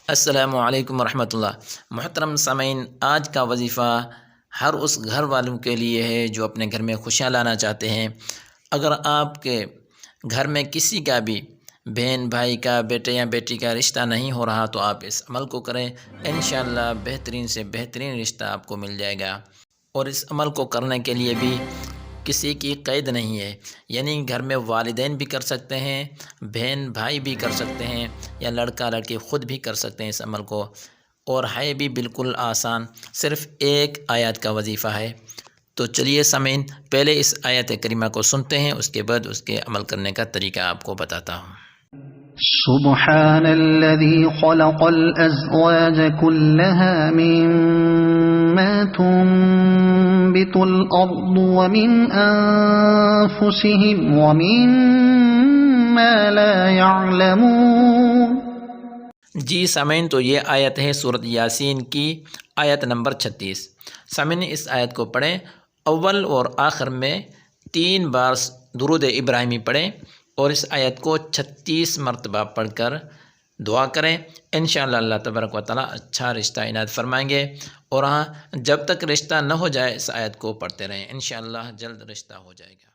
السلام علیکم ورحمۃ اللہ۔ محترم سامعین، آج کا وظیفہ ہر اس گھر والوں کے لیے ہے جو اپنے گھر میں خوشیاں لانا چاہتے ہیں۔ اگر آپ کے گھر میں کسی کا بھی بہن بھائی کا، بیٹے یا بیٹی کا رشتہ نہیں ہو رہا تو آپ اس عمل کو کریں، انشاءاللہ بہترین سے بہترین رشتہ آپ کو مل جائے گا۔ اور اس عمل کو کرنے کے لیے بھی کسی کی قید نہیں ہے، یعنی گھر میں والدین بھی کر سکتے ہیں، بہن بھائی بھی کر سکتے ہیں، یا لڑکا لڑکی خود بھی کر سکتے ہیں اس عمل کو، اور ہے بھی بالکل آسان، صرف ایک آیت کا وظیفہ ہے۔ تو چلیے سامعین، پہلے اس آیت کریمہ کو سنتے ہیں، اس کے بعد اس کے عمل کرنے کا طریقہ آپ کو بتاتا ہوں۔ سبحان الذي خلق الأزواج كلها مما تنبت الأرض ومن أنفسهم ومما لا يعلمون۔ جی سامعین، تو یہ آیت ہے سورۃ یاسین کی آیت نمبر 36۔ سامعین، اس آیت کو پڑھیں، اول اور آخر میں 3 بار درود ابراہیمی پڑھیں، اور اس آیت کو 36 مرتبہ پڑھ کر دعا کریں۔ انشاءاللہ اللہ تبارک و تعالیٰ اچھا رشتہ عنایت فرمائیں گے۔ اور ہاں، جب تک رشتہ نہ ہو جائے اس آیت کو پڑھتے رہیں، انشاءاللہ جلد رشتہ ہو جائے گا۔